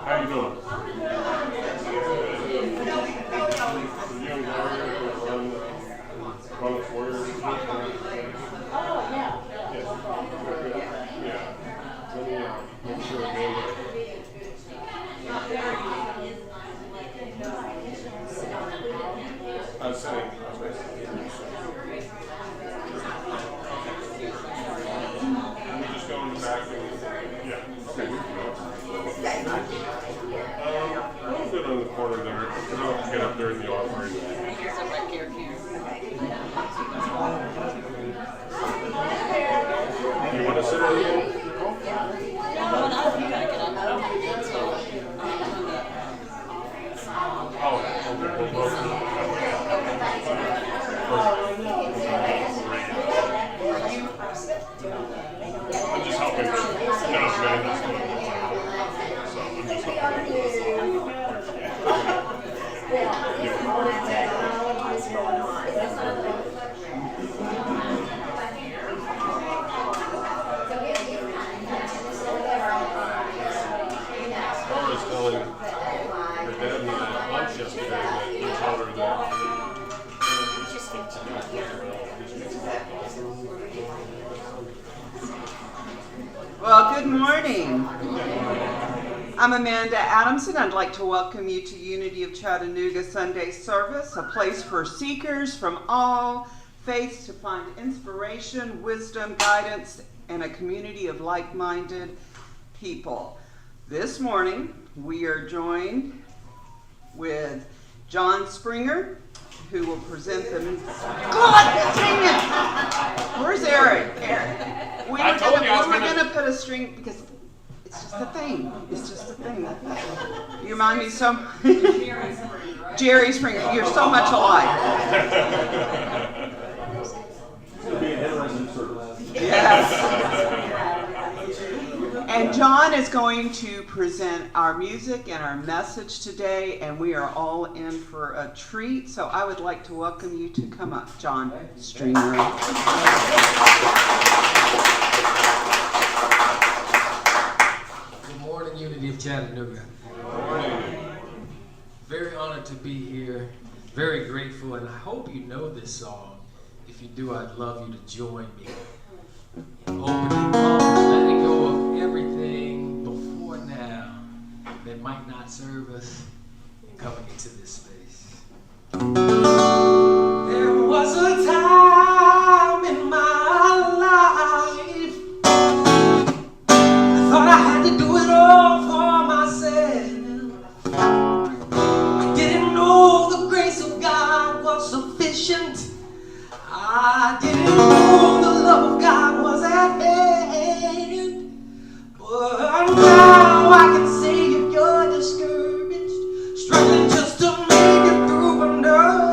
How you doing? Oh, yeah. No problem. Yeah. Let me make sure Amanda. I was saying. Let me just go in the back and, yeah. Okay, we can go. A little bit on the corner there, because I'll have to get up there in the offering. You want to sit on the I'm just helping. No, man, that's good. So I'm just helping. I was telling her dad needed lunch yesterday, that you told her that. Well, good morning. I'm Amanda Adamson. I'd like to welcome you to Unity of Chattanooga Sunday Service, a place for seekers from all faiths to find inspiration, wisdom, guidance, and a community of like-minded people. This morning, we are joined with John Springer, who will present them. God dang it! Where's Eric? We were gonna put a string because it's just a thing. It's just a thing. You remind me so. Jerry Springer, you're so much alike. Yes. And John is going to present our music and our message today, and we are all in for a treat. So I would like to welcome you to come up, John Stringer. Good morning, Unity of Chattanooga. Very honored to be here. Very grateful, and I hope you know this song. If you do, I'd love you to join me. Opening up, letting go of everything before now that might not serve us, and coming into this space. There was a time in my life I thought I had to do it all for myself. I didn't know the grace of God was sufficient. I didn't know the love of God was at hand. But now I can say if you're discouraged, struggling just to make it through another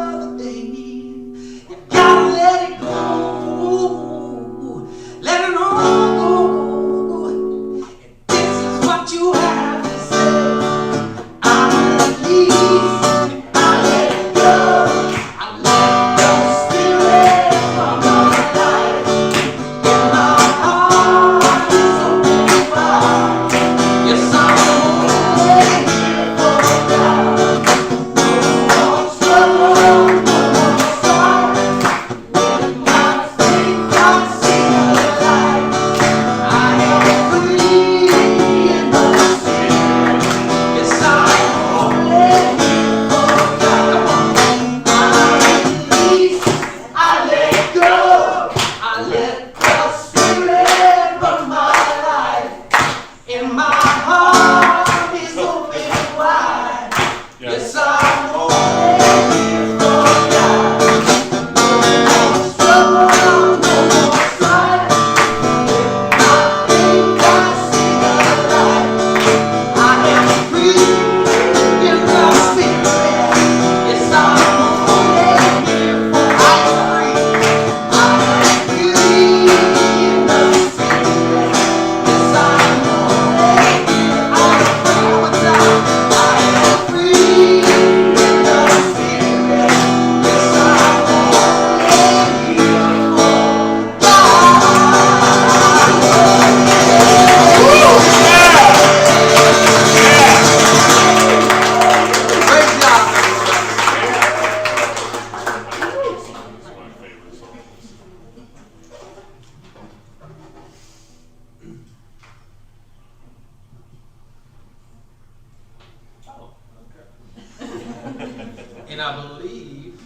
And I believe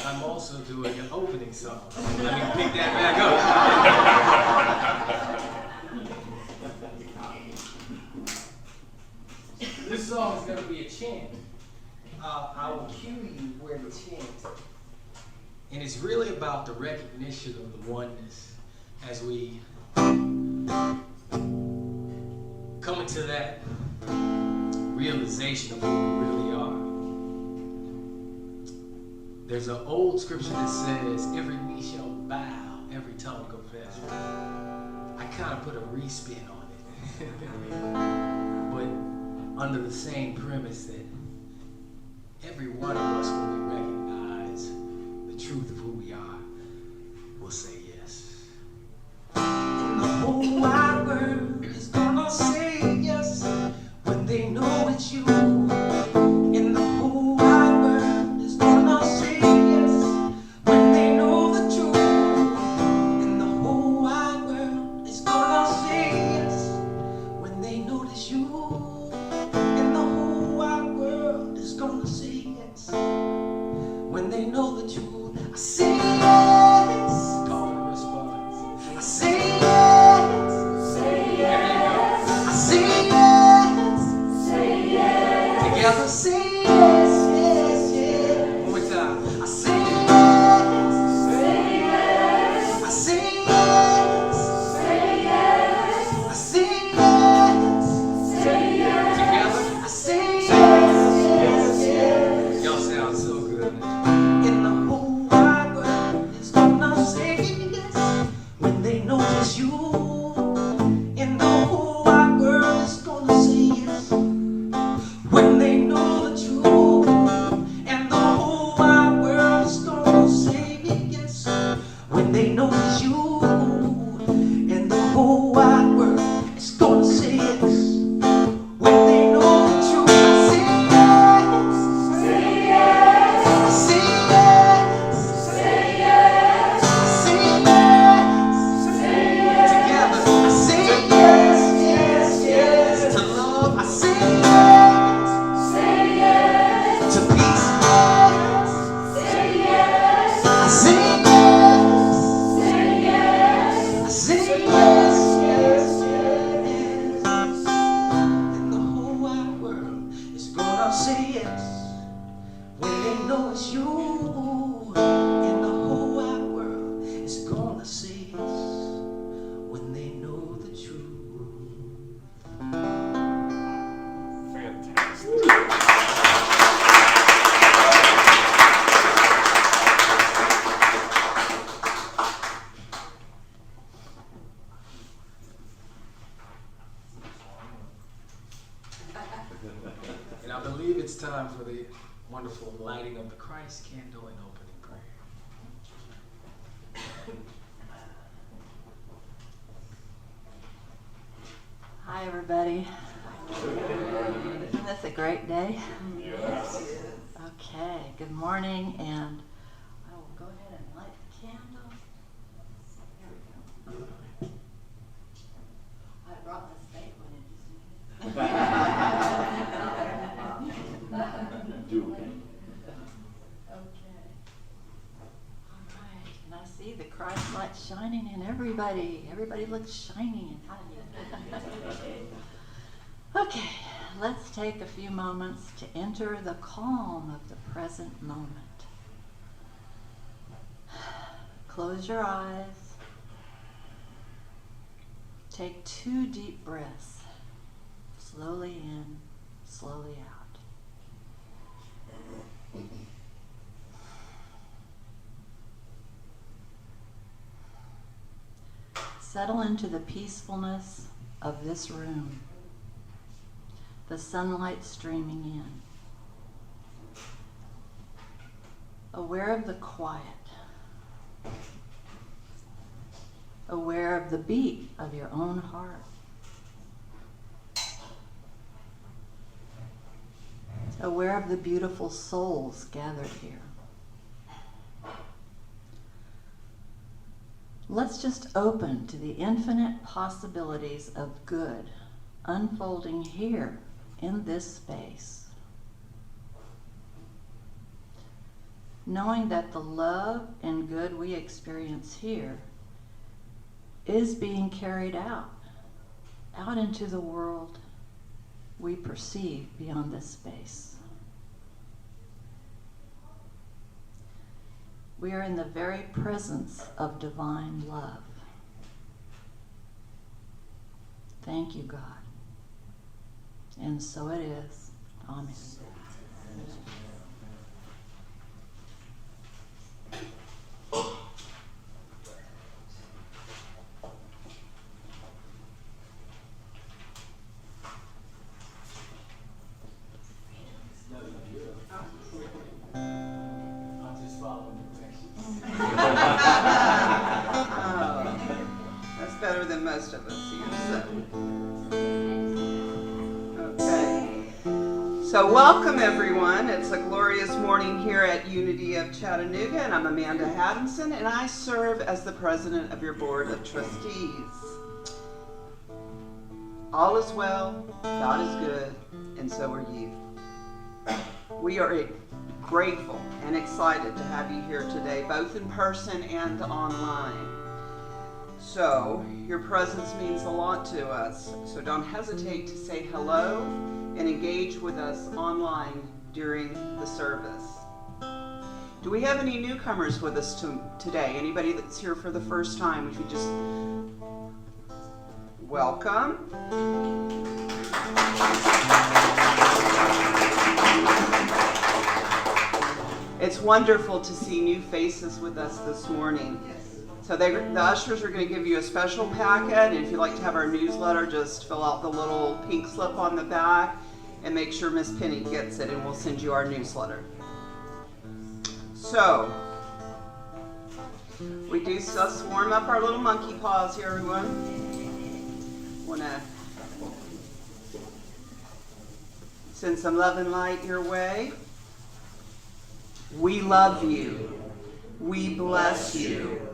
I'm also doing an opening song. Let me pick that back up. This song is going to be a chant. I will cue you where to chant. And it's really about the recognition of the oneness as we come into that realization of who we really are. There's an old scripture that says, every knee shall bow, every tongue confess. I kind of put a respin on it. But under the same premise that every one of us, when we recognize the truth of who we are, will say yes. And the whole wide world is gonna say yes when they know it's you. And the whole wide world is gonna say yes when they know the truth. And the whole wide world is gonna say yes when they notice you. And the whole wide world is gonna say yes when they know the truth. I say yes. Call and response. I say yes. Say yes. I say yes. Say yes. Together say yes, yes, yes. One more time. I say yes. Say yes. I say yes. Say yes. I say yes. Say yes. Together I say yes, yes, yes. Y'all sound so good. In the whole wide world is gonna say yes when they notice you. In the whole wide world is gonna say yes when they know the truth. And the whole wide world is gonna say yes when they notice you. And the whole wide world is gonna say yes when they know the truth. I say yes. Say yes. I say yes. Say yes. I say yes. Say yes. Together I say yes, yes, yes. To love I say yes. Say yes. To peace yes. Say yes. I say yes. Say yes. I say yes, yes, yes. And the whole wide world is gonna say yes when they know it's you. And the whole wide world is gonna say yes when they know the truth. Fantastic. And I believe it's time for the wonderful lighting of the Christ candle and opening prayer. Hi, everybody. Isn't this a great day? Yes. Okay, good morning, and I will go ahead and light the candle. Here we go. I brought this fake one in just a minute. Do Okay. All right, and I see the Christ light shining in everybody. Everybody looks shiny and happy. Okay, let's take a few moments to enter the calm of the present moment. Close your eyes. Take 2 deep breaths. Slowly in, slowly out. Settle into the peacefulness of this room, the sunlight streaming in. Aware of the quiet, aware of the beat of your own heart. Aware of the beautiful souls gathered here. Let's just open to the infinite possibilities of good unfolding here in this space. knowing that the love and good we experience here is being carried out into the world we perceive beyond this space. We are in the very presence of divine love. Thank you, God. And so it is. Amen. That's better than most of us here. Okay. So welcome everyone. It's a glorious morning here at Unity of Chattanooga, and I'm Amanda Haddonson, and I serve as the president of your board of trustees. All is well, God is good, and so are you. We are grateful and excited to have you here today, both in person and online. So, your presence means a lot to us, so don't hesitate to say hello and engage with us online during the service. Do we have any newcomers with us today? Anybody that's here for the first time? If you just welcome. It's wonderful to see new faces with us this morning. So the ushers are going to give you a special packet, and if you'd like to have our newsletter, just fill out the little pink slip on the back and make sure Miss Penny gets it, and we'll send you our newsletter. So, let's warm up our little monkey paws here, everyone. Want to send some love and light your way. We love you. We bless you.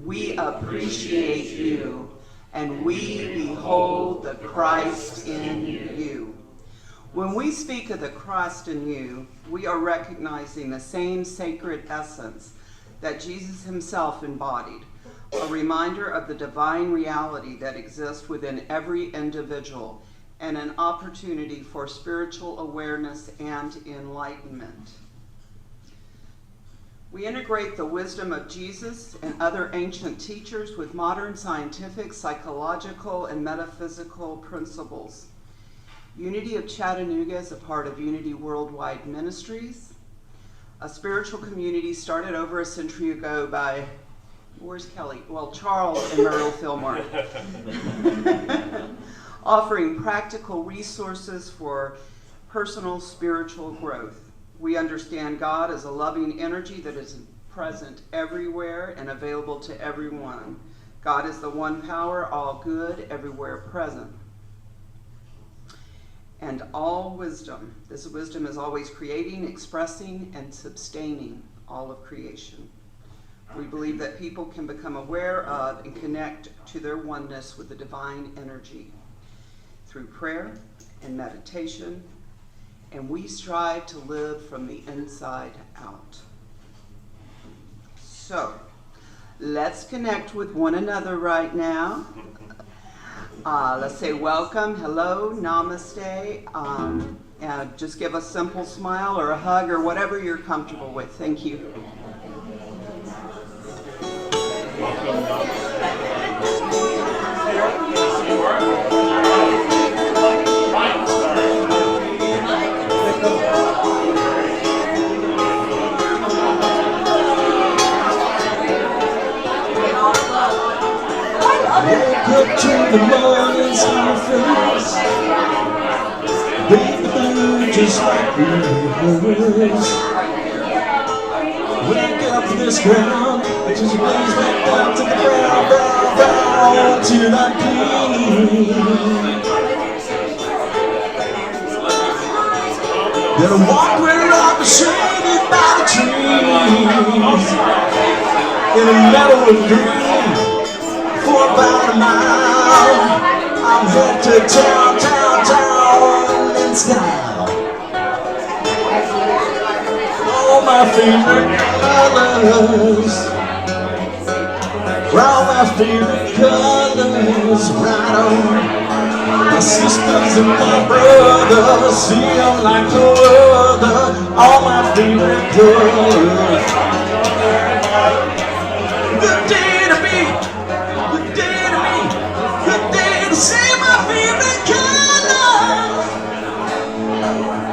We appreciate you. And we behold the Christ in you. When we speak of the Christ in you, we are recognizing the same sacred essence that Jesus himself embodied, a reminder of the divine reality that exists within every individual and an opportunity for spiritual awareness and enlightenment. We integrate the wisdom of Jesus and other ancient teachers with modern scientific, psychological, and metaphysical principles. Unity of Chattanooga is a part of Unity Worldwide Ministries, a spiritual community started over a century ago by, where's Kelly? Well, Charles and Myrtle Fillmore. Offering practical resources for personal spiritual growth. We understand God as a loving energy that is present everywhere and available to everyone. God is the one power, all good, everywhere present. And all wisdom. This wisdom is always creating, expressing, and sustaining all of creation. We believe that people can become aware of and connect to their oneness with the divine energy through prayer and meditation, and we strive to live from the inside out. So, let's connect with one another right now. Let's say welcome, hello, namaste, and just give a simple smile or a hug or whatever you're comfortable with. Thank you. Up to the morning sunrise, breathe the moon just like rivers. When I get up to this ground, I just raise back down to the ground, down to that peak. Then I walk where I'm shaded by the trees, in a meadow of green. For about a mile, I'm headed to town in style. Oh, my favorite colors. All my favorite colors. Right on. My sisters and my brothers, see them like no other. All my favorite colors. Good day to me, good day to me, good day to see my favorite colors.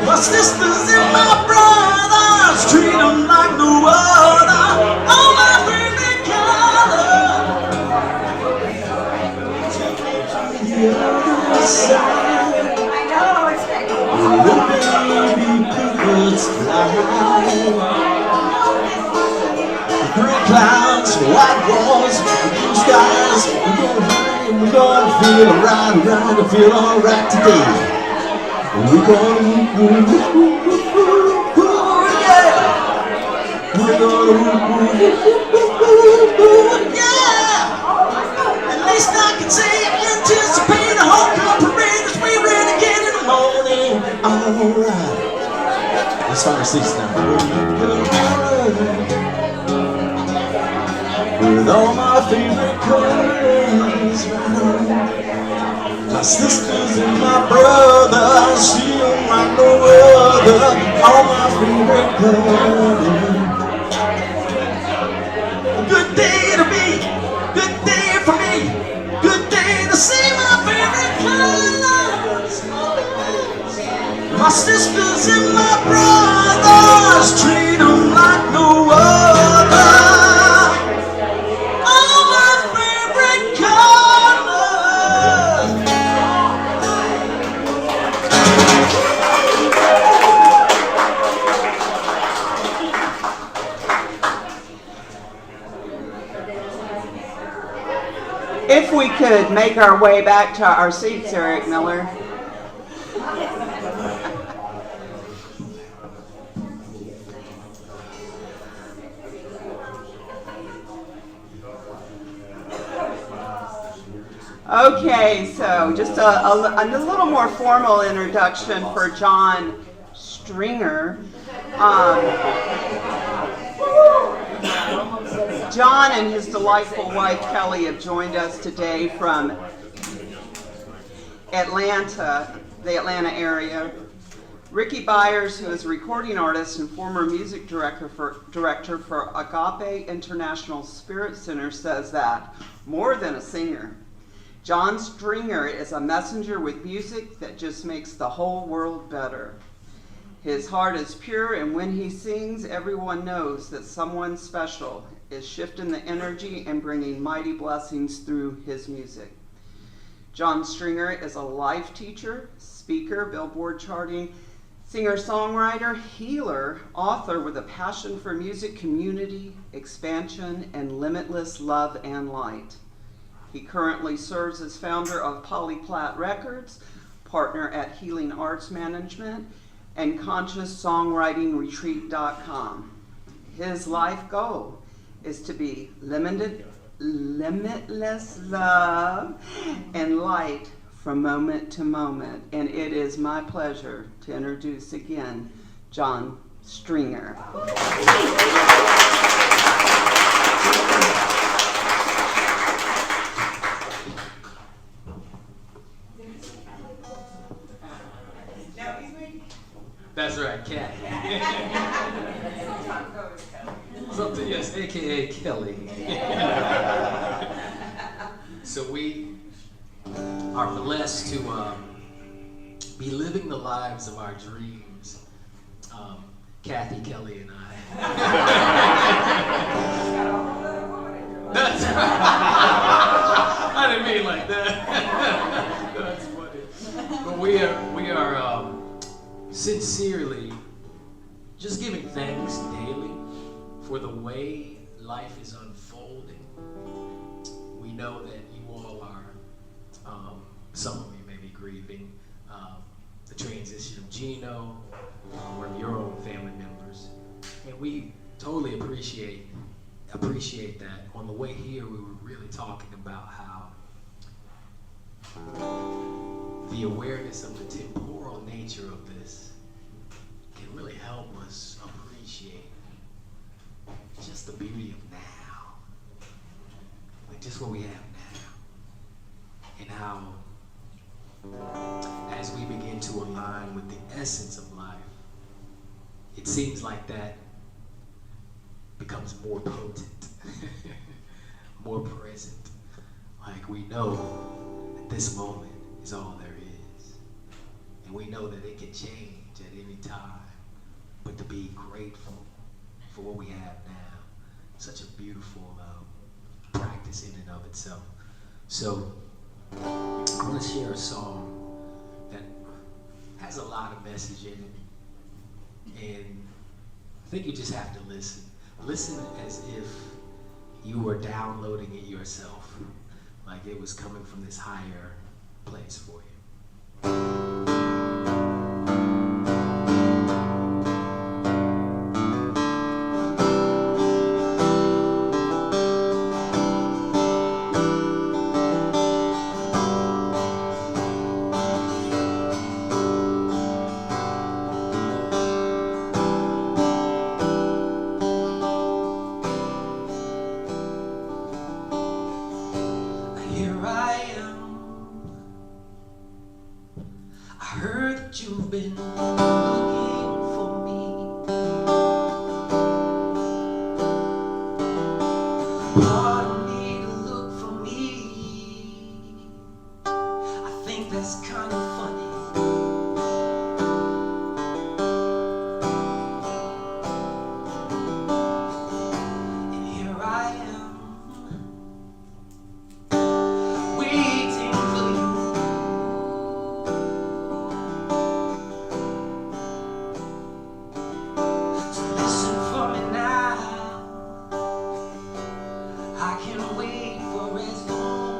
My sisters and my brothers, treat them like no other. All my favorite colors. Take me to the other side. Little baby birds fly. Gray clouds, white walls, blue skies. We're gonna feel right, feel alright today. We're gonna yeah. We're gonna yeah. At least I can say I anticipate a homecoming parade as we renegade in the morning. Alright. Let's find a 6 now. With all my favorite colors. My sisters and my brothers, see them like no other. All my favorite colors. Good day to be, good day for me, good day to see my favorite colors. My sisters and my brothers, treat them like no other. All my favorite colors. If we could make our way back to our seats, Eric Miller. Okay, so just a little more formal introduction for John Stringer. John and his delightful wife Kelly have joined us today from Atlanta, the Atlanta area. Ricky Byers, who is a recording artist and former music director for Agape International Spirit Center, says that, more than a singer, John Stringer is a messenger with music that just makes the whole world better. His heart is pure, and when he sings, everyone knows that someone special is shifting the energy and bringing mighty blessings through his music. John Stringer is a life teacher, speaker, Billboard charting, singer-songwriter, healer, author with a passion for music, community, expansion, and limitless love and light. He currently serves as founder of Polyplat Records, partner at Healing Arts Management, and ConsciousSongwritingRetreat.com. His life goal is to be limitless love and light from moment to moment. And it is my pleasure to introduce again John Stringer. That's right, Cat. Something, yes, AKA Kelly. So we are blessed to be living the lives of our dreams. Kathy, Kelly, and I. That's right. I didn't mean like that. That's funny. But we are sincerely just giving thanks daily for the way life is unfolding. We know that you all are, some of you may be grieving the transition of Gino, or of your own family members, and we totally appreciate that. On the way here, we were really talking about how the awareness of the temporal nature of this can really help us appreciate That's what we have now. And how, as we begin to align with the essence of life, it seems like that becomes more potent, more present. Like we know that this moment is all there is. And we know that it can change at any time. But to be grateful for what we have now, such a beautiful practice in and of itself. So I want to share a song that has a lot of message in it. And I think you just have to listen. Listen as if you were downloading it yourself, like it was coming from this higher place for you. Here I am. I heard that you've been looking for me. Pardon me to look for me. I think that's kind of funny. And here I am, waiting for you. So listen for me now. I can wait for as long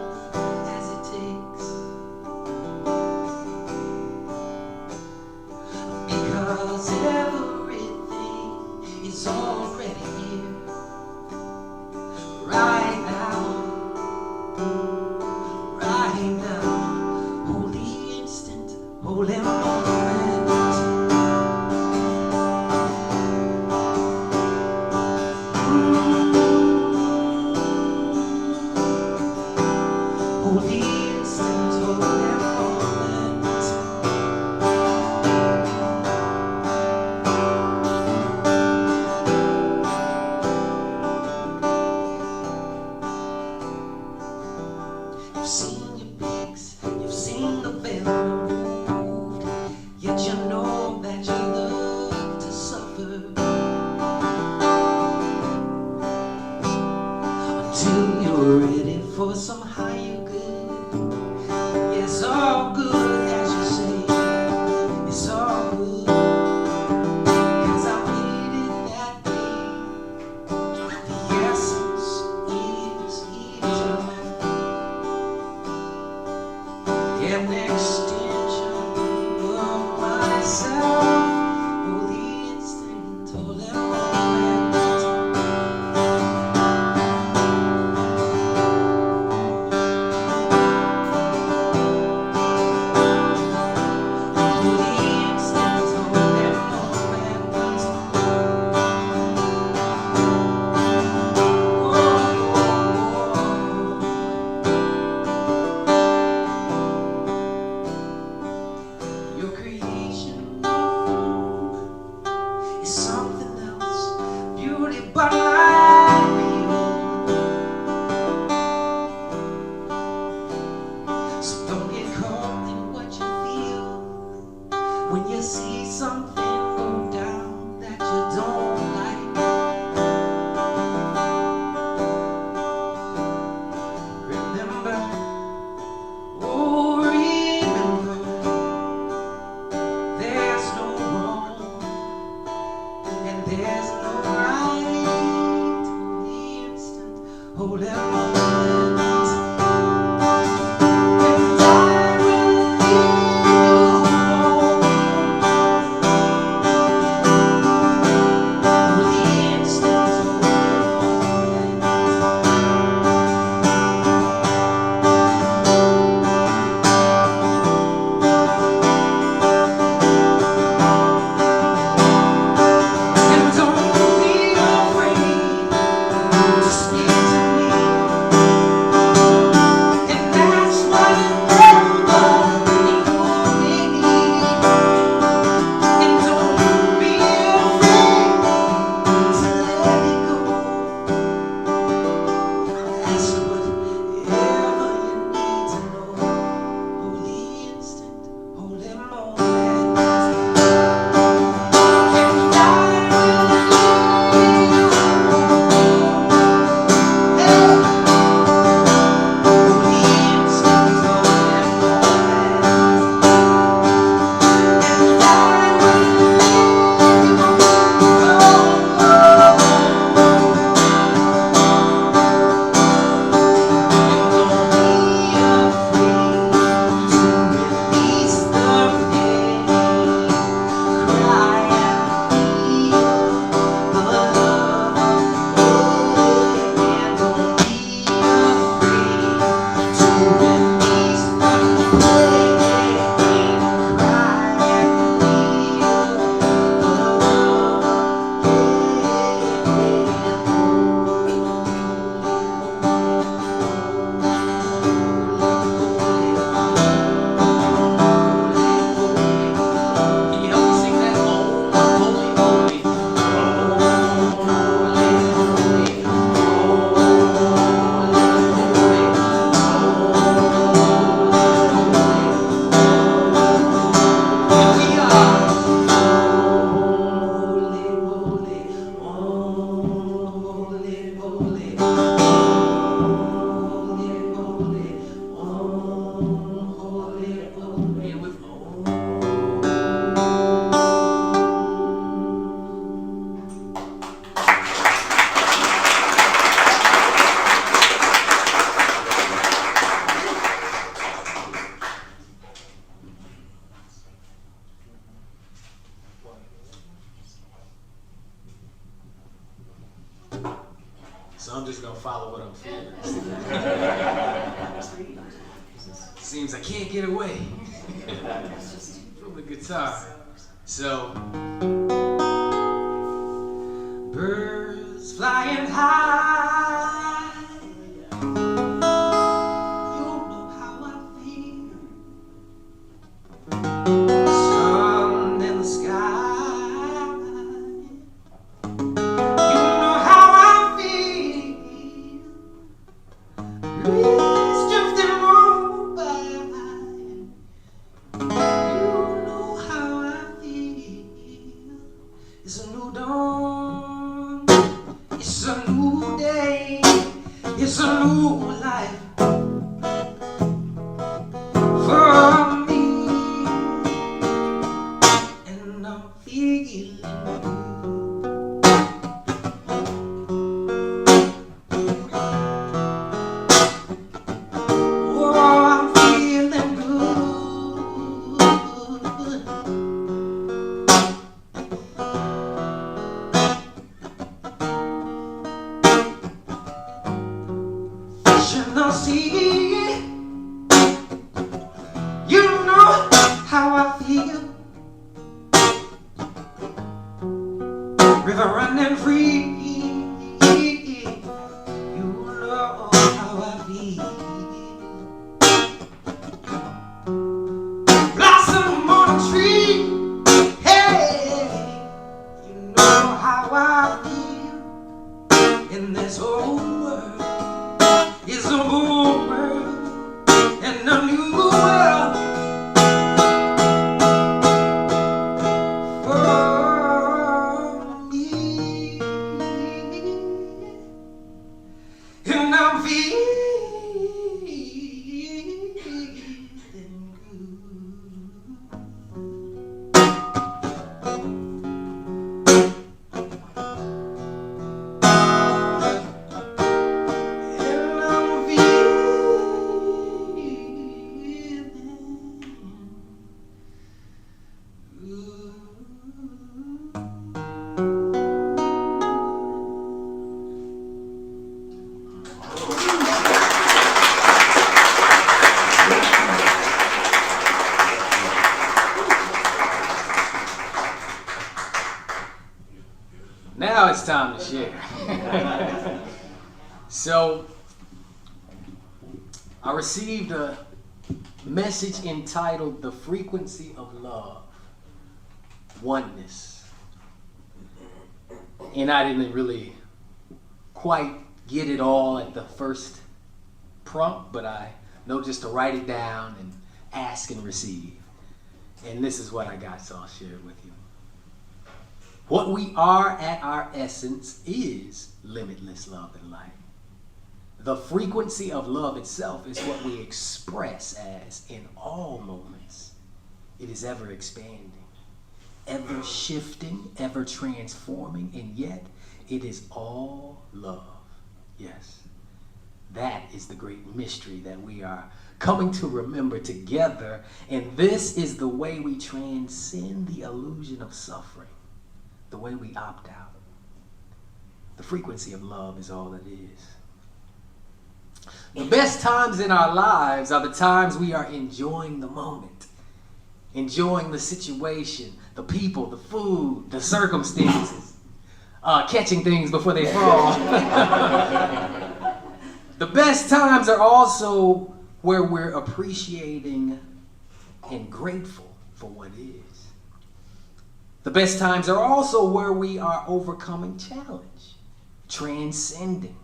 as it takes, because everything is already here right now. Right now, holy instant, holy moment. Holy instant, holy moment. You've seen your pigs, you've seen the veil removed, yet you know that you love to suffer until you're ready for some higher good. It's all good, as you say, it's all good, 'cause I waited that day. The essence is eternal. An extension of myself, holy instant, holy moment. Holy instant, holy moment. Oh, your creation is something else, beauty but not real. So don't get caught in what you feel when you see something go down that you don't like. Remember, oh remember, there's no wrong and there's no right. Holy instant, holy moment. And I will leave you alone. Holy instant, holy moment. And don't be afraid to speak to me. so I'm just gonna follow what I'm feeling. Seems I can't get away from the guitar. So, birds flying high, you know how I feel. Sun in the sky, you know how I feel. Breeze drifting on by, you know how I feel. It's a new dawn, it's a new day, it's a new life for me, and I'm feeling good. Oh, I'm feeling good. Should I see, you know how I feel. River running free, you know how I feel. Blossom on a tree, hey, you know how I feel. In this whole world is a whole world and a new world for me, and I'm feeling good. And I'm feeling Now it's time to share. So, I received a message entitled "The Frequency of Love, Oneness." And I didn't really quite get it all at the first prompt, but I know just to write it down and ask and receive. And this is what I got, so I'll share it with you. What we are at our essence is limitless love and light. The frequency of love itself is what we express as in all moments. It is ever expanding, ever shifting, ever transforming, and yet it is all love. Yes, that is the great mystery that we are coming to remember together, and this is the way we transcend the illusion of suffering, the way we opt out. The frequency of love is all it is. The best times in our lives are the times we are enjoying the moment, enjoying the situation, the people, the food, the circumstances, catching things before they fall. The best times are also where we're appreciating and grateful for what is. The best times are also where we are overcoming challenge, transcending.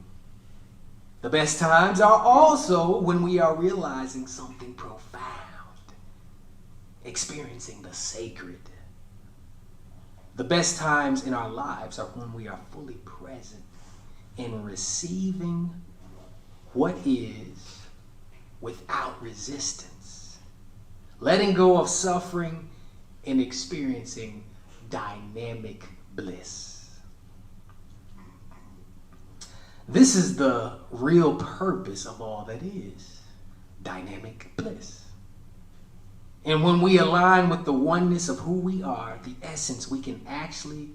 The best times are also when we are realizing something profound, experiencing the sacred. The best times in our lives are when we are fully present in receiving what is without resistance, letting go of suffering and experiencing dynamic bliss. This is the real purpose of all that is, dynamic bliss. And when we align with the oneness of who we are, the essence, we can actually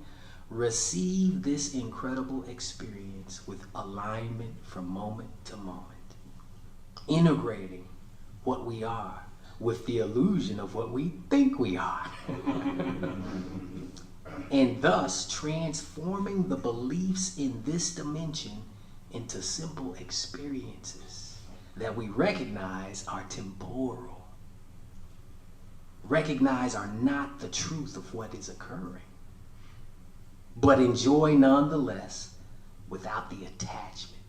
receive this incredible experience with alignment from moment to moment, integrating what we are with the illusion of what we think we are, and thus transforming the beliefs in this dimension into simple experiences that we recognize are temporal, recognize are not the truth of what is occurring, but enjoy nonetheless without the attachment,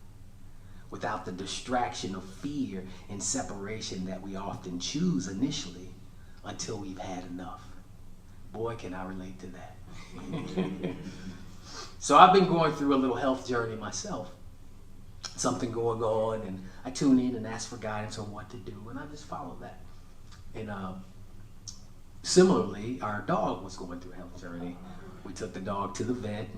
without the distraction of fear and separation that we often choose initially until we've had enough. Boy, can I relate to that. So I've been going through a little health journey myself. Something going on, and I tune in and ask for guidance on what to do, and I just follow that. And similarly, our dog was going through a health journey. We took the dog to the vet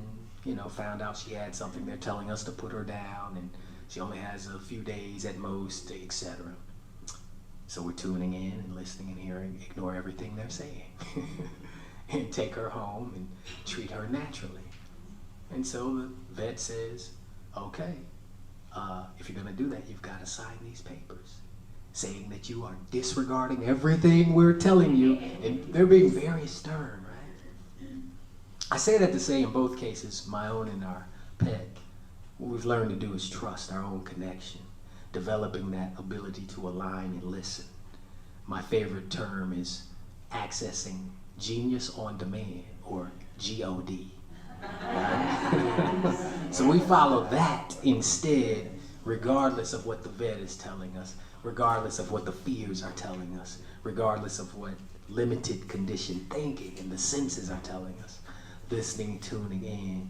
and, found out she had something. They're telling us to put her down, and she only has a few days at most, etc. So we're tuning in and listening and hearing, ignore everything they're saying, and take her home and treat her naturally. And so the vet says, okay, if you're going to do that, you've got to sign these papers saying that you are disregarding everything we're telling you. And they're being very stern, right? I say that to say in both cases, my own and our pet, what we've learned to do is trust our own connection, developing that ability to align and listen. My favorite term is accessing genius on demand, or GOD. So we follow that instead, regardless of what the vet is telling us, regardless of what the fears are telling us, regardless of what limited conditioned thinking and the senses are telling us, listening, tuning in,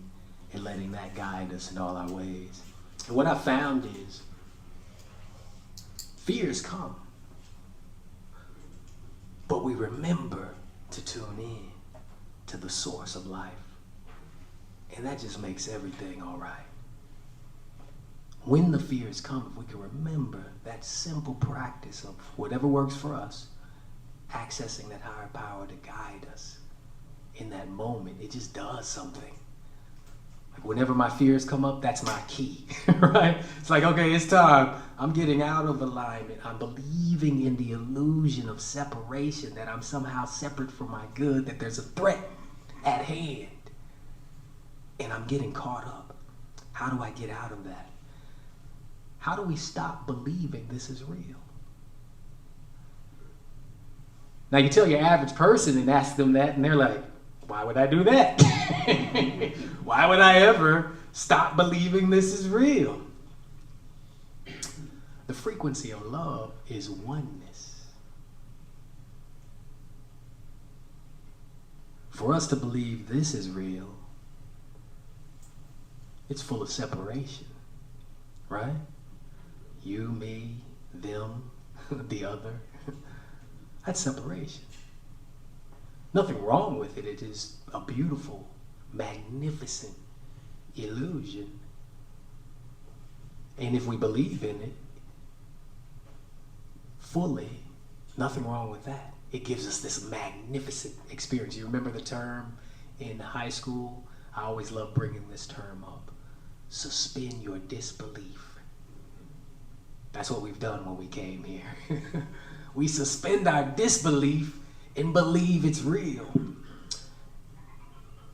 and letting that guide us in all our ways. And what I found is fears come, but we remember to tune in to the source of life. And that just makes everything all right. When the fears come, if we can remember that simple practice of whatever works for us, accessing that higher power to guide us in that moment, it just does something. Like whenever my fears come up, that's my key, right? It's like, okay, it's time. I'm getting out of alignment. I'm believing in the illusion of separation, that I'm somehow separate from my good, that there's a threat at hand. And I'm getting caught up. How do I get out of that? How do we stop believing this is real? Now you tell your average person and ask them that, and they're like, why would I do that? Why would I ever stop believing this is real? The frequency of love is oneness. For us to believe this is real, it's full of separation, right? You, me, them, the other. That's separation. Nothing wrong with it. It is a beautiful, magnificent illusion. And if we believe in it fully, nothing wrong with that. It gives us this magnificent experience. You remember the term in high school? I always love bringing this term up. Suspend your disbelief. That's what we've done when we came here. We suspend our disbelief and believe it's real.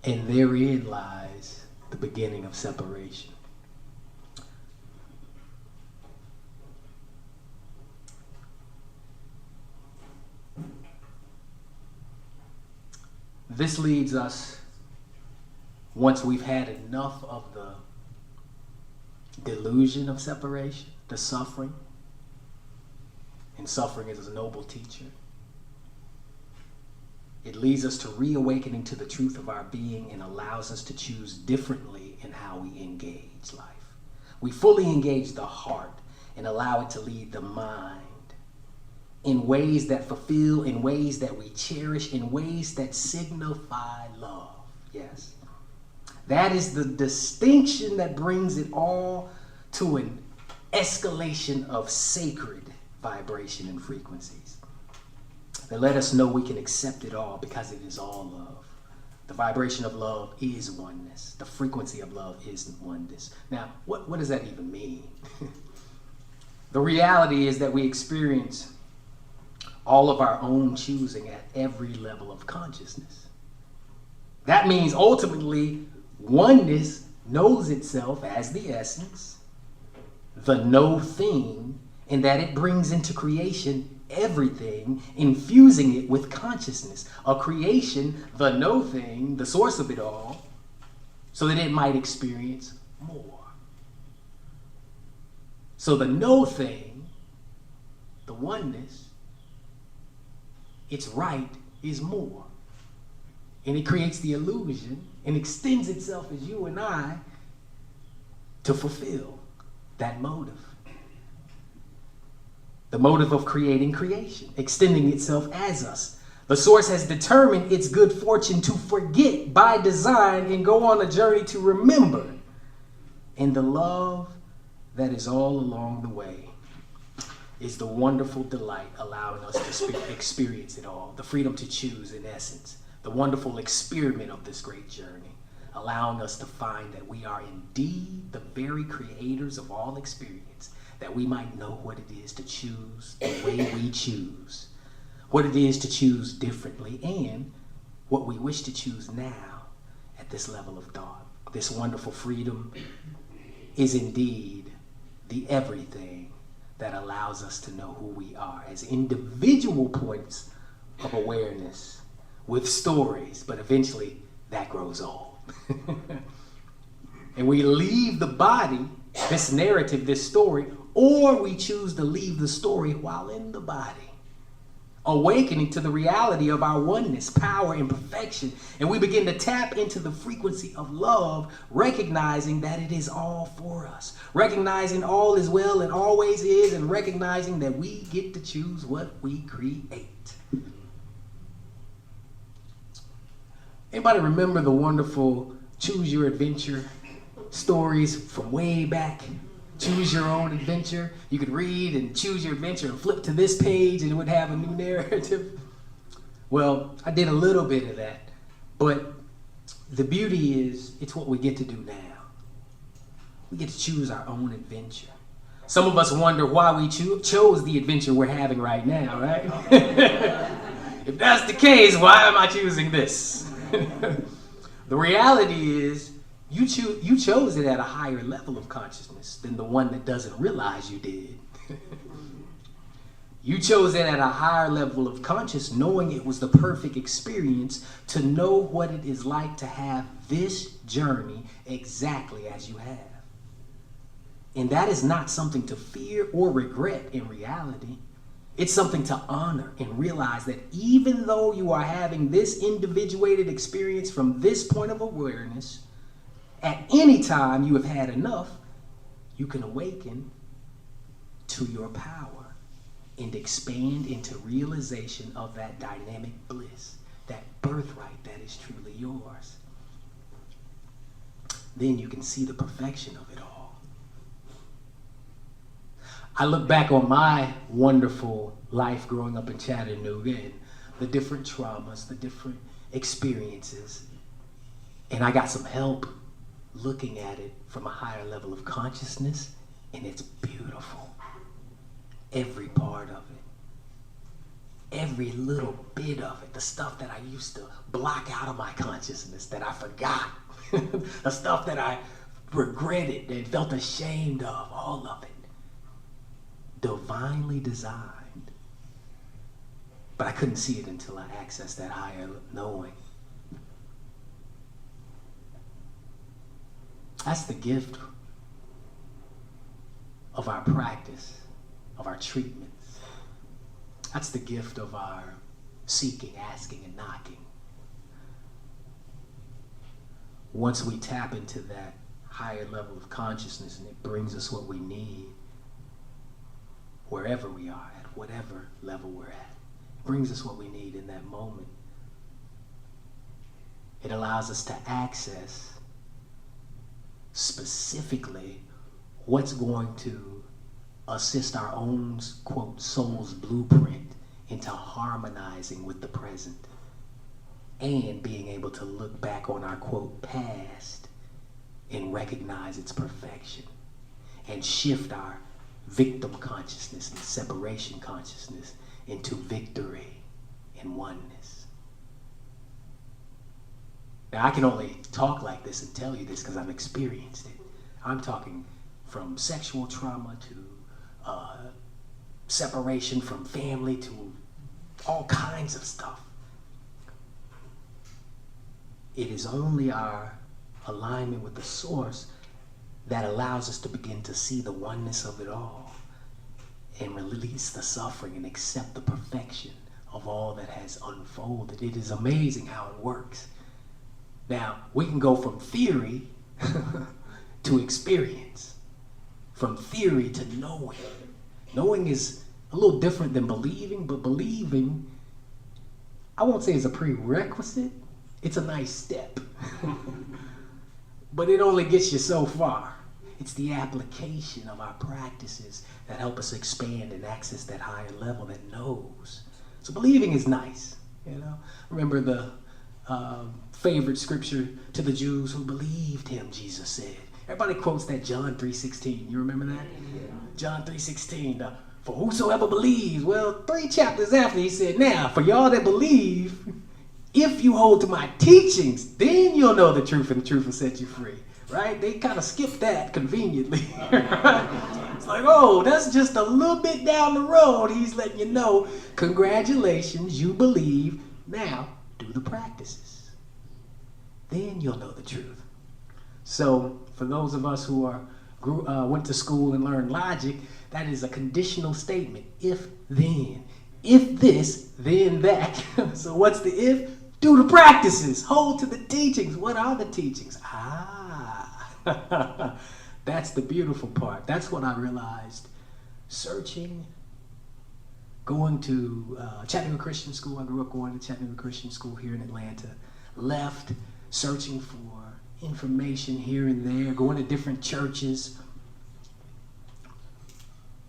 And therein lies the beginning of separation. This leads us, once we've had enough of the delusion of separation, the suffering, and suffering is a noble teacher, it leads us to reawakening to the truth of our being and allows us to choose differently in how we engage life. We fully engage the heart and allow it to lead the mind in ways that fulfill, in ways that we cherish, in ways that signify love. Yes. That is the distinction that brings it all to an escalation of sacred vibration and frequencies. That let us know we can accept it all because it is all love. The vibration of love is oneness. The frequency of love is oneness. Now, what does that even mean? The reality is that we experience all of our own choosing at every level of consciousness. That means ultimately oneness knows itself as the essence, the no thing, and that it brings into creation everything, infusing it with consciousness. A creation, the no thing, the source of it all, so that it might experience more. So the no thing, the oneness, its right is more. And it creates the illusion and extends itself as you and I to fulfill that motive. The motive of creating creation, extending itself as us. The source has determined its good fortune to forget by design and go on a journey to remember. And the love that is all along the way is the wonderful delight allowing us to experience it all. The freedom to choose, in essence. The wonderful experiment of this great journey, allowing us to find that we are indeed the very creators of all experience, that we might know what it is to choose the way we choose, what it is to choose differently, and what we wish to choose now at this level of thought. This wonderful freedom is indeed the everything that allows us to know who we are as individual points of awareness with stories, but eventually that grows old. And we leave the body, this narrative, this story, or we choose to leave the story while in the body, awakening to the reality of our oneness, power, and perfection. And we begin to tap into the frequency of love, recognizing that it is all for us, recognizing all is well and always is, and recognizing that we get to choose what we create. Anybody remember the wonderful Choose Your Adventure stories from way back? Choose Your Own Adventure. You could read and choose your adventure and flip to this page and it would have a new narrative. Well, I did a little bit of that, but the beauty is it's what we get to do now. We get to choose our own adventure. Some of us wonder why we chose the adventure we're having right now, right? If that's the case, why am I choosing this? The reality is you chose it at a higher level of consciousness than the one that doesn't realize you did. You chose it at a higher level of consciousness, knowing it was the perfect experience to know what it is like to have this journey exactly as you have. And that is not something to fear or regret in reality. It's something to honor and realize that even though you are having this individuated experience from this point of awareness, at any time you have had enough, you can awaken to your power and expand into realization of that dynamic bliss, that birthright that is truly yours. Then you can see the perfection of it all. I look back on my wonderful life growing up in Chattanooga and the different traumas, the different experiences, and I got some help looking at it from a higher level of consciousness, and it's beautiful. Every part of it, every little bit of it, the stuff that I used to block out of my consciousness that I forgot, the stuff that I regretted and felt ashamed of, all of it. Divinely designed. But I couldn't see it until I accessed that higher knowing. That's the gift of our practice, of our treatments. That's the gift of our seeking, asking, and knocking. Once we tap into that higher level of consciousness and it brings us what we need, wherever we are, at whatever level we're at, it brings us what we need in that moment. It allows us to access specifically what's going to assist our own, quote, soul's blueprint into harmonizing with the present. and being able to look back on our, quote, past and recognize its perfection and shift our victim consciousness and separation consciousness into victory and oneness. Now, I can only talk like this and tell you this because I've experienced it. I'm talking from sexual trauma to separation from family to all kinds of stuff. It is only our alignment with the source that allows us to begin to see the oneness of it all and release the suffering and accept the perfection of all that has unfolded. It is amazing how it works. Now, we can go from theory to experience, from theory to knowing. Knowing is a little different than believing, but believing, I won't say is a prerequisite. It's a nice step. But it only gets you so far. It's the application of our practices that help us expand and access that higher level that knows. So believing is nice, you know. Remember the favorite scripture to the Jews who believed him, Jesus said. Everybody quotes that John 3:16. You remember that? Yeah. John 3:16. For whosoever believes. Well, 3 chapters after he said, now, for y'all that believe, if you hold to my teachings, then you'll know the truth, and the truth will set you free. Right? They kind of skipped that conveniently. It's like, oh, that's just a little bit down the road. He's letting you know, congratulations, you believe. Now, do the practices. Then you'll know the truth. So, for those of us who went to school and learned logic, that is a conditional statement. If, then. If this, then that. So what's the if? Do the practices. Hold to the teachings. What are the teachings? That's the beautiful part. That's what I realized. Searching, going to Chattanooga Christian School. I grew up going to Chattanooga Christian School here in Atlanta. Left, searching for information here and there, going to different churches.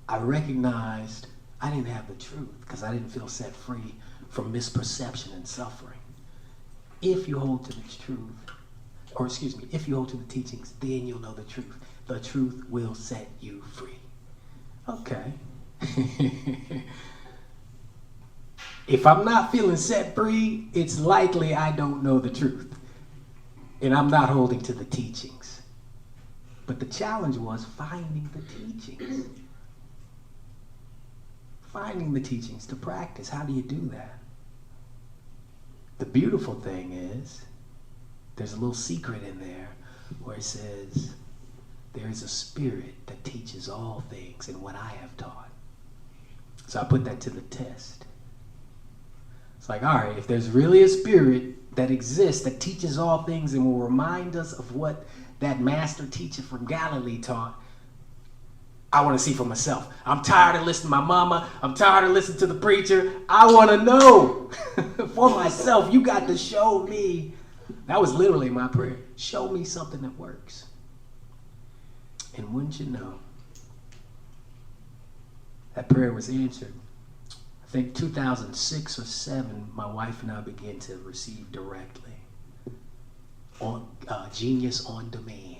I recognized I didn't have the truth because I didn't feel set free from misperception and suffering. If you hold to the truth, or excuse me, if you hold to the teachings, then you'll know the truth. The truth will set you free. Okay. If I'm not feeling set free, it's likely I don't know the truth. And I'm not holding to the teachings. But the challenge was finding the teachings. Finding the teachings to practice. How do you do that? The beautiful thing is, there's a little secret in there where it says, there is a spirit that teaches all things in what I have taught. So I put that to the test. It's like, all right, if there's really a spirit that exists that teaches all things and will remind us of what that master teacher from Galilee taught, I want to see for myself. I'm tired of listening to my mama. I'm tired of listening to the preacher. I want to know for myself. You got to show me. That was literally my prayer. Show me something that works. And wouldn't you know, that prayer was answered. I think 2006 or 7, my wife and I began to receive directly on Genius on Demand.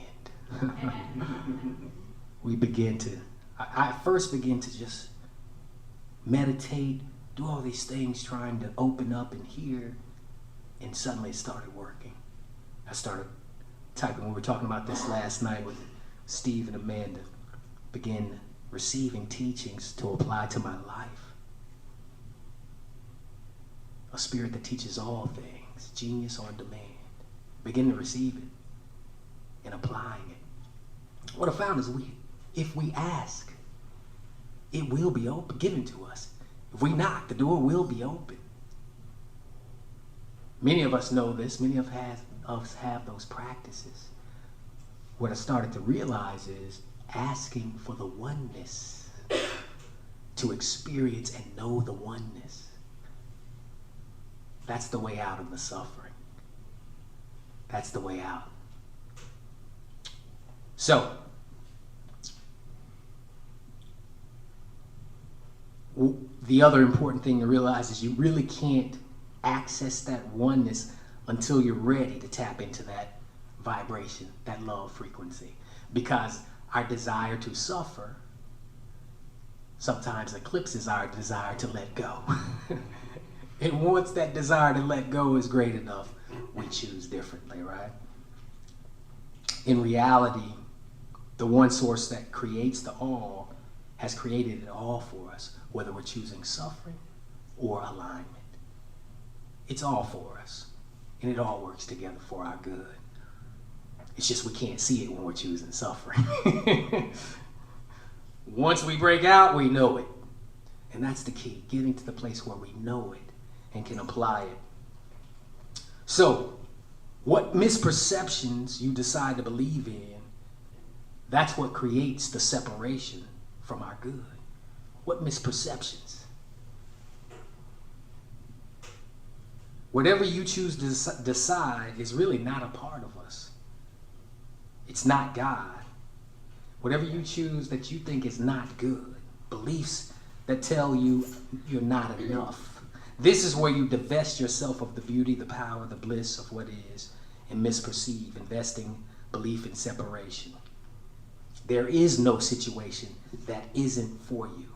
We begin to, I first began to just meditate, do all these things, trying to open up and hear, and suddenly it started working. I started typing, we were talking about this last night with Steve and Amanda, began receiving teachings to apply to my life. A spirit that teaches all things, Genius on Demand. Begin to receive it and applying it. What I found is if we ask, it will be open, given to us. If we knock, the door will be open. Many of us know this. Many of us have those practices. What I started to realize is asking for the oneness, to experience and know the oneness. That's the way out of the suffering. That's the way out. So, the other important thing to realize is you really can't access that oneness until you're ready to tap into that vibration, that love frequency. Because our desire to suffer sometimes eclipses our desire to let go. And once that desire to let go is great enough, we choose differently, right? In reality, the one source that creates the all has created it all for us, whether we're choosing suffering or alignment. It's all for us, and it all works together for our good. It's just we can't see it when we're choosing suffering. Once we break out, we know it. And that's the key, getting to the place where we know it and can apply it. So, what misperceptions you decide to believe in, that's what creates the separation from our good. What misperceptions? Whatever you choose to decide is really not a part of us. It's not God. Whatever you choose that you think is not good, beliefs that tell you you're not enough. This is where you divest yourself of the beauty, the power, the bliss of what is, and misperceive, investing belief in separation. There is no situation that isn't for you.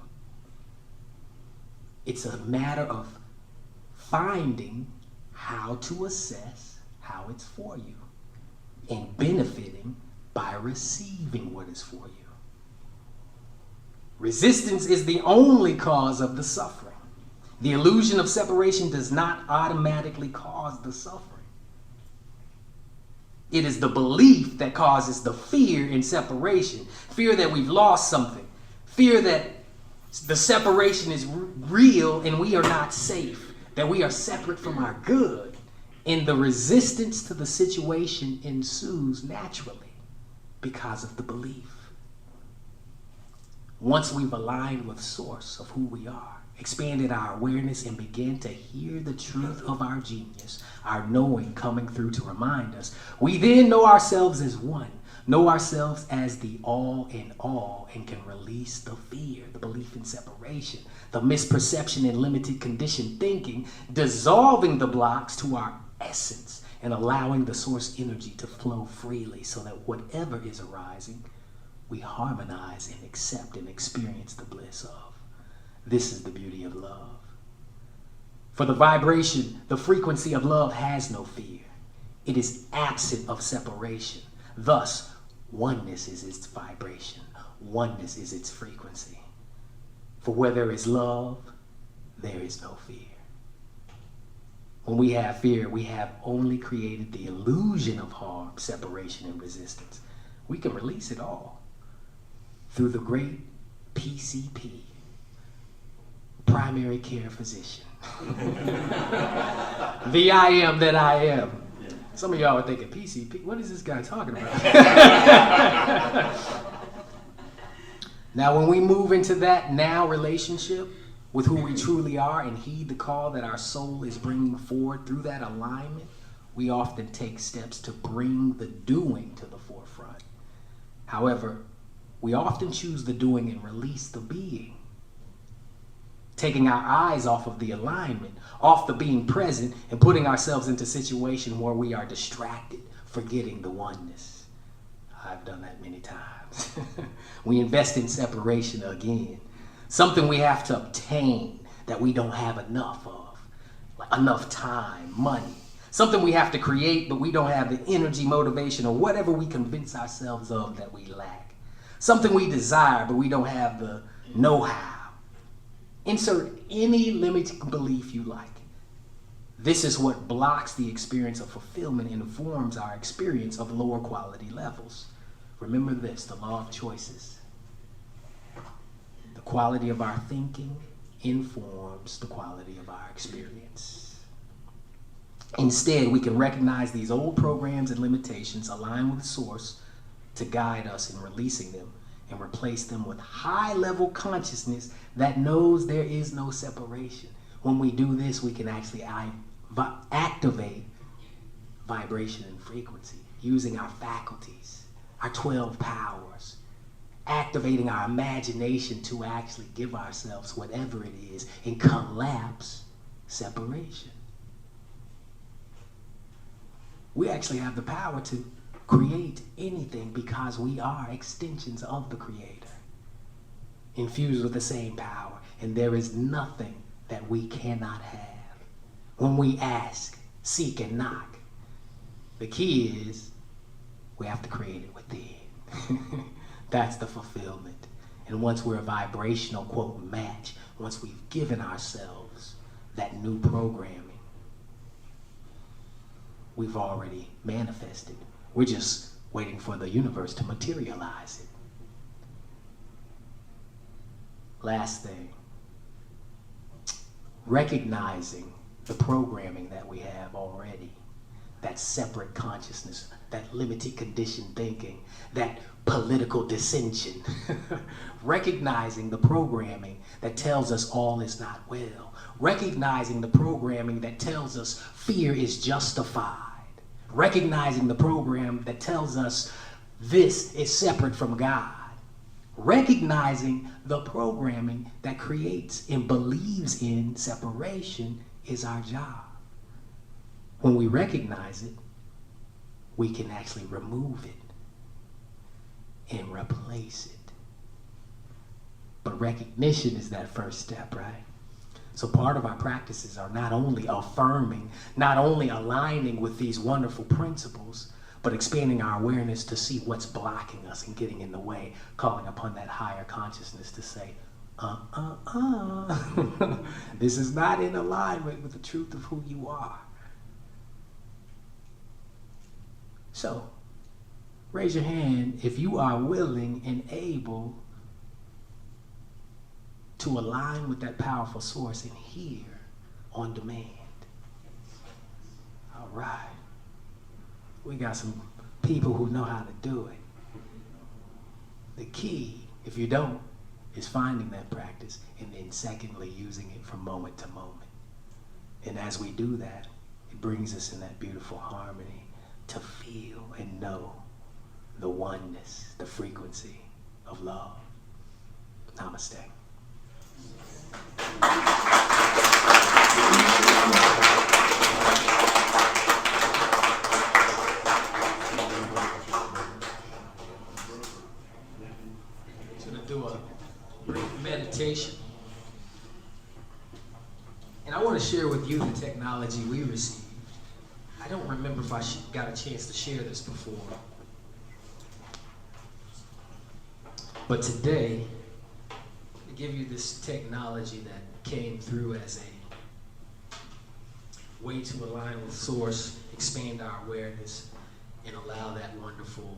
It's a matter of finding how to assess how it's for you and benefiting by receiving what is for you. Resistance is the only cause of the suffering. The illusion of separation does not automatically cause the suffering. It is the belief that causes the fear in separation. Fear that we've lost something. Fear that the separation is real and we are not safe. That we are separate from our good. And the resistance to the situation ensues naturally because of the belief. Once we've aligned with source of who we are, expanded our awareness and began to hear the truth of our genius, our knowing coming through to remind us, we then know ourselves as one, know ourselves as the all in all, and can release the fear, the belief in separation, the misperception and limited conditioned thinking, dissolving the blocks to our essence and allowing the source energy to flow freely so that whatever is arising, we harmonize and accept and experience the bliss of. This is the beauty of love. For the vibration, the frequency of love has no fear. It is absent of separation. Thus, oneness is its vibration. Oneness is its frequency. For where there is love, there is no fear. When we have fear, we have only created the illusion of harm, separation, and resistance. We can release it all through the great PCP, primary care physician. The I am that I am. Some of y'all are thinking, PCP, what is this guy talking about? Now, when we move into that now relationship with who we truly are and heed the call that our soul is bringing forward through that alignment, we often take steps to bring the doing to the forefront. However, we often choose the doing and release the being, taking our eyes off of the alignment, off the being present, and putting ourselves into a situation where we are distracted, forgetting the oneness. I've done that many times. We invest in separation again, something we have to obtain that we don't have enough of, like enough time, money, something we have to create but we don't have the energy, motivation, or whatever we convince ourselves of that we lack, something we desire but we don't have the know-how. Insert any limiting belief you like. This is what blocks the experience of fulfillment and informs our experience of lower quality levels. Remember this, the law of choices. The quality of our thinking informs the quality of our experience. Instead, we can recognize these old programs and limitations, align with the source to guide us in releasing them, and replace them with high-level consciousness that knows there is no separation. When we do this, we can actually activate vibration and frequency, using our faculties, our 12 powers, activating our imagination to actually give ourselves whatever it is and collapse separation. We actually have the power to create anything because we are extensions of the Creator, infused with the same power. And there is nothing that we cannot have when we ask, seek, and knock. The key is we have to create it within. That's the fulfillment. And once we're a vibrational, quote, match, once we've given ourselves that new programming, we've already manifested. We're just waiting for the universe to materialize it. Last thing, recognizing the programming that we have already, that separate consciousness, that limited conditioned thinking, that political dissension, recognizing the programming that tells us all is not well, recognizing the programming that tells us fear is justified, recognizing the program that tells us this is separate from God, recognizing the programming that creates and believes in separation is our job. When we recognize it, we can actually remove it and replace it. But recognition is that first step, right? So part of our practices are not only affirming, not only aligning with these wonderful principles, but expanding our awareness to see what's blocking us and getting in the way, calling upon that higher consciousness to say, this is not in alignment with the truth of who you are. So, raise your hand if you are willing and able to align with that powerful source and hear on demand. All right. We got some people who know how to do it. The key, if you don't, is finding that practice and then secondly, using it from moment to moment. And as we do that, it brings us in that beautiful harmony to feel and know the oneness, the frequency of love. Namaste. Do a brief meditation. And I want to share with you the technology we received. I don't remember if I got a chance to share this before. But today, to give you this technology that came through as a way to align with Source, expand our awareness, and allow that wonderful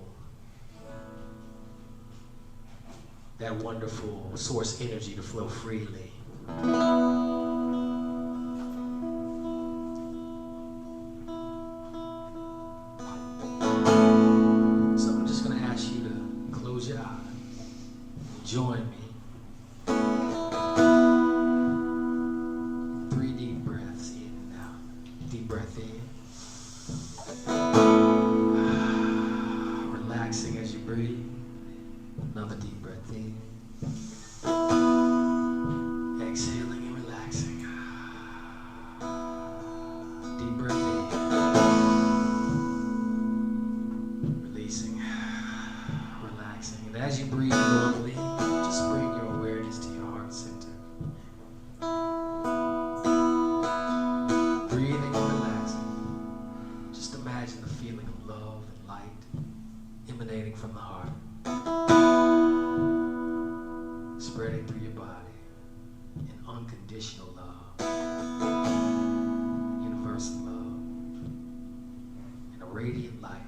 source energy to flow freely. So I'm just going to ask you to close your eyes, join me. 3 deep breaths in and out. Deep breath in. Relaxing as you breathe. Another deep breath in. Exhaling and relaxing. Deep breath in. Releasing. Relaxing. And as you breathe normally, just bring your awareness to your heart center. Breathing and relaxing. Just imagine the feeling of love and light emanating from the heart. Spreading through your body in unconditional love, universal love, and a radiant light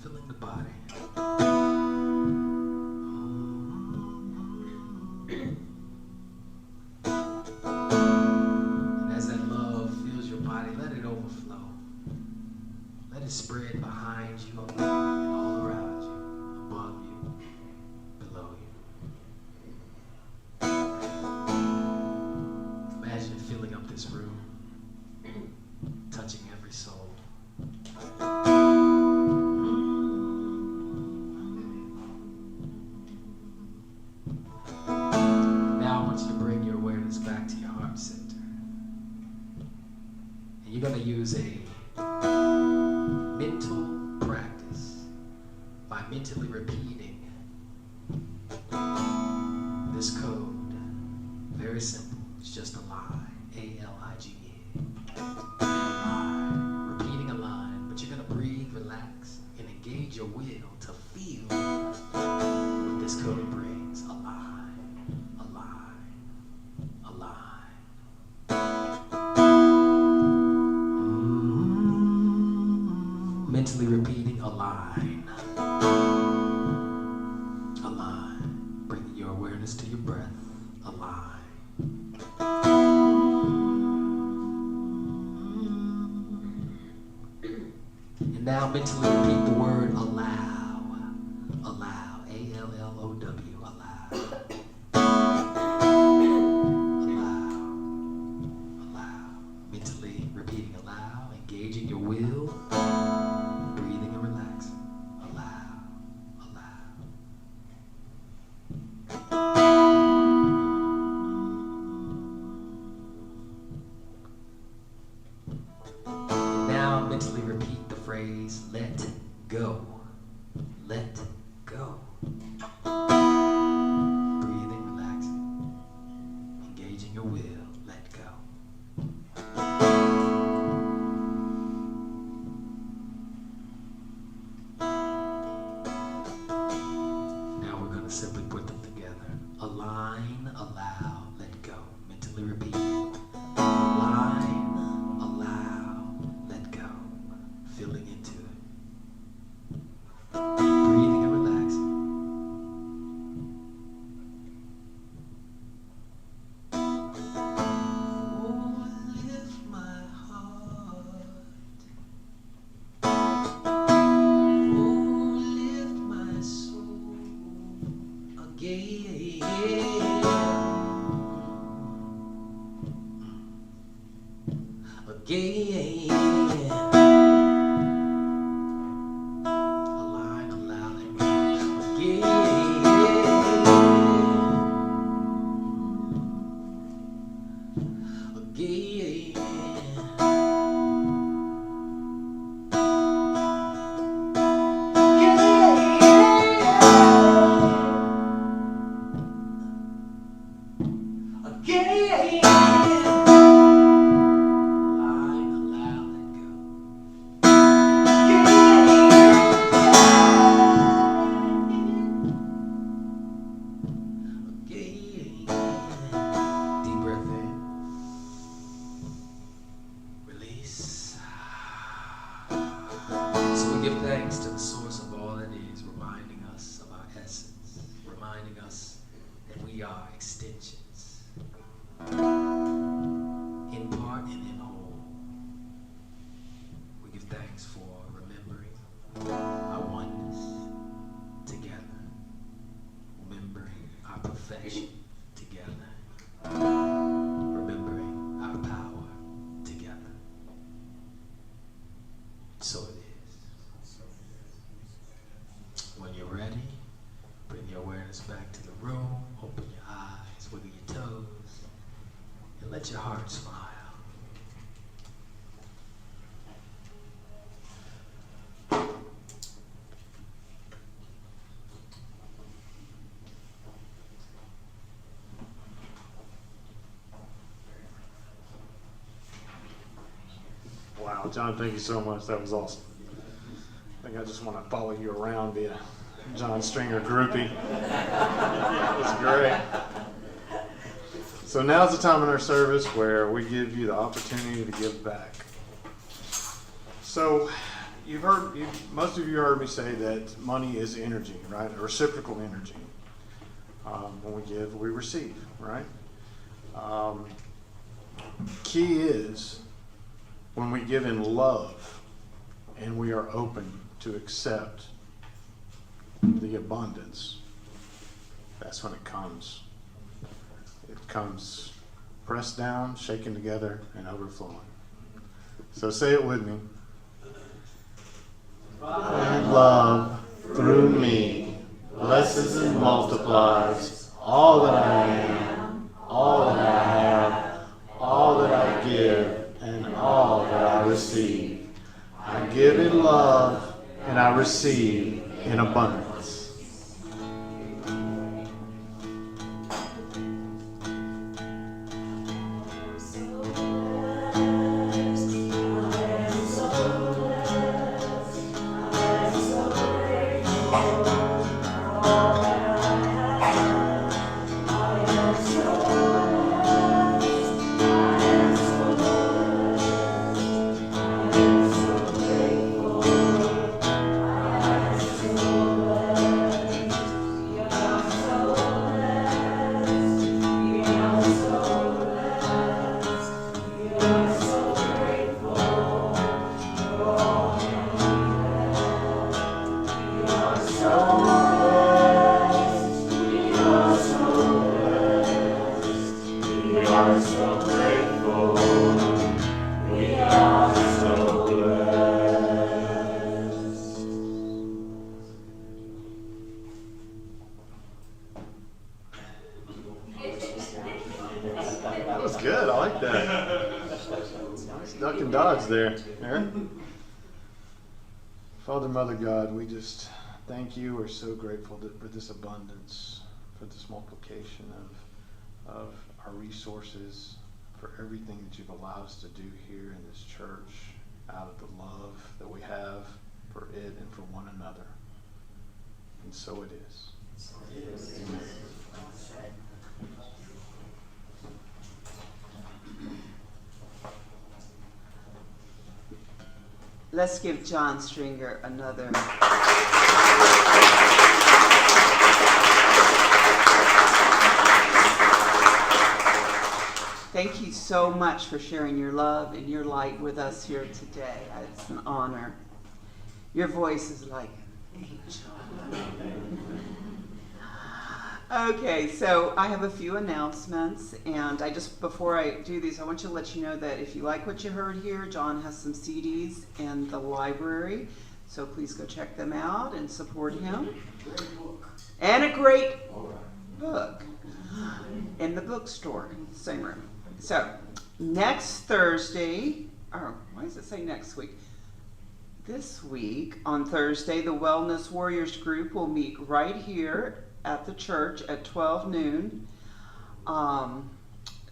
filling the body. And as that love fills your body, let it overflow. Let it spread behind you and all around you, above you, below you. Imagine filling up this room, touching every soul. Now I want you to bring your awareness back to your heart center. And you're going to use a mental mentally repeating this code. Very simple. It's just a line. A-L-I-G-E. A line. Repeating a line, but you're going to breathe, relax, and engage your will to feel what this code brings. A line. A line. A line. Mentally repeating a line. A line. Bringing your awareness to your breath. A line. And now mentally repeat the word allow. Allow. A-L-L-O-W. Allow. Allow. Allow. Mentally repeating allow. Engaging your will. Breathing and relaxing. Allow. Allow. And now mentally repeat the phrase, let go. Let go. Breathing, relaxing, engaging your will, let go. Now we're going to simply put them together. Align, allow, let go. Mentally repeat. Align, allow, let go. Feeling into it. Breathing and relaxing. Oh, lift my heart. Oh, lift my soul again. Again. Align, allow, let go. Again. Again. Align, allow, let go. Again. Deep breath in. Release. So we give thanks to the source of all that is, reminding us of our essence, reminding us that we are extensions, in part and in whole. We give thanks for remembering our oneness together, remembering our perfection together, remembering our power together. So it is. When you're ready, bring your awareness back to the room, open your eyes, wiggle your toes, and let your heart smile. Wow, John, thank you so much. That was awesome. I think I just want to follow you around, be a John Stringer groupie. That was great. So now's the time in our service where we give you the opportunity to give back. So most of you heard me say that money is energy, right? A reciprocal energy. When we give, we receive, right? Key is when we give in love and we are open to accept the abundance, that's when it comes. It comes pressed down, shaken together, and overflowing. So say it with me. And love through me blesses and multiplies all that I am, all that I have, all that I give, and all that I receive. I give in love and I receive in abundance. That was good. I like that. Nice duck and dodge there, Aaron. Father, Mother God, we just thank you. We're so grateful for this abundance, for this multiplication of our resources, for everything that you've allowed us to do here in this church, out of the love that we have for it and for one another. And so it is. Amen. Let's give John Stringer another. Thank you so much for sharing your love and your light with us here today. It's an honor. Your voice is like an angel. Okay, so I have a few announcements, and before I do these, I want to let you know that if you like what you heard here, John has some CDs in the library, so please go check them out and support him. And a great book in the bookstore, same room. So, next Thursday, or why does it say next week? This week, on Thursday, the Wellness Warriors group will meet right here at the church at 12 noon.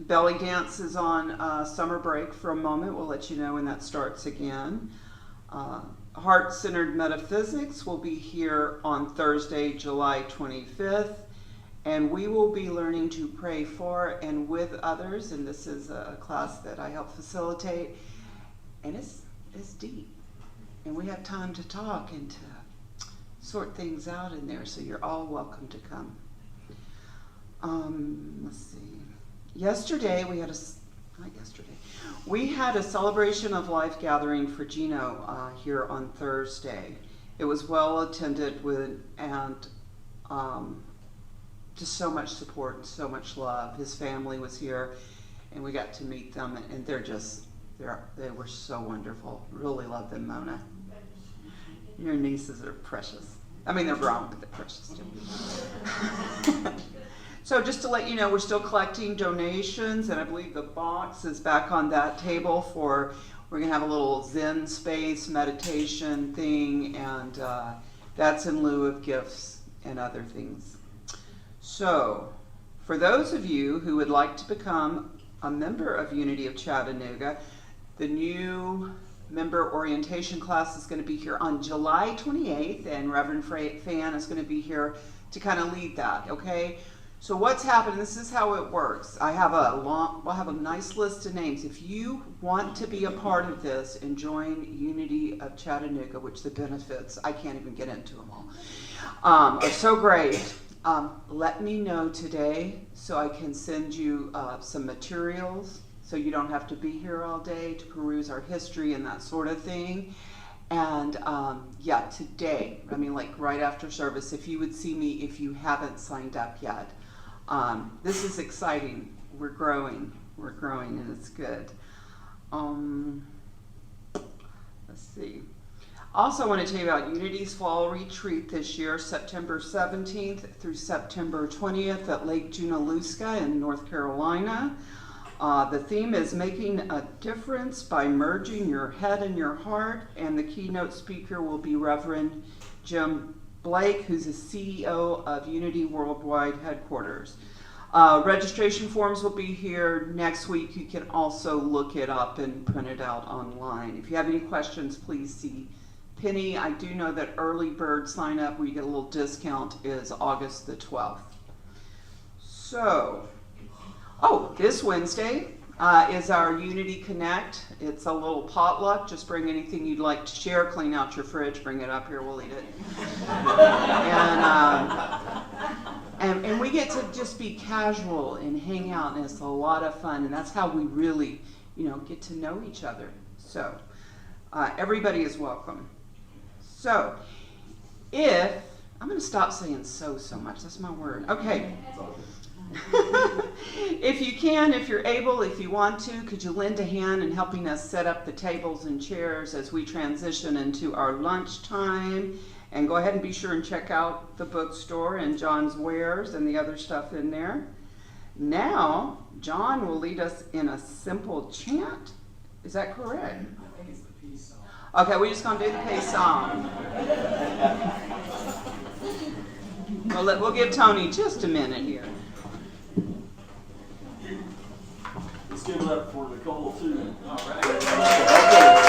Belly dance is on summer break for a moment. We'll let you know when that starts again. Heart-Centered Metaphysics will be here on Thursday, July 25th. And we will be learning to pray for and with others. And this is a class that I help facilitate. And it's deep. And we have time to talk and to sort things out in there, so you're all welcome to come. Let's see. We had a celebration of life gathering for Gino here on Thursday. It was well attended and just so much support and so much love. His family was here, and we got to meet them, and they were so wonderful. Really love them, Mona. Your nieces are precious. I mean, they're grown, but they're precious too. So just to let you know, we're still collecting donations, and I believe the box is back on that table we're going to have a little Zen space meditation thing, and that's in lieu of gifts and other things. So, for those of you who would like to become a member of Unity of Chattanooga, the new member orientation class is going to be here on July 28th, and Reverend Fan is going to be here to kind of lead that, okay? So what's happening, this is how it works. We'll have a nice list of names. If you want to be a part of this and join Unity of Chattanooga, which the benefits, I can't even get into them all, are so great, let me know today so I can send you some materials, so you don't have to be here all day to peruse our history and that sort of thing. And today, like right after service, if you would see me if you haven't signed up yet. This is exciting. We're growing, and it's good. Let's see. Also, I want to tell you about Unity's Fall Retreat this year, September 17th through September 20th at Lake Junaluska in North Carolina. The theme is Making a Difference by Merging Your Head and Your Heart, and the keynote speaker will be Reverend Jim Blake, who's the CEO of Unity Worldwide Headquarters. Registration forms will be here next week. You can also look it up and print it out online. If you have any questions, please see Penny. I do know that early bird sign up where you get a little discount is August the 12th. So, this Wednesday is our Unity Connect. It's a little potluck. Just bring anything you'd like to share. Clean out your fridge. Bring it up here. We'll eat it. And we get to just be casual and hang out, and it's a lot of fun. And that's how we really, get to know each other. So everybody is welcome. So I'm going to stop saying so much. That's my word. Okay. If you're able, if you want to, could you lend a hand in helping us set up the tables and chairs as we transition into our lunch time? And go ahead and be sure and check out the bookstore and John's wares and the other stuff in there. Now, John will lead us in a simple chant. Is that correct? I think it's the peace song. Okay, we're just going to do the peace song. We'll give Tony just a minute here. Let's give it up for Nicole, too. All right.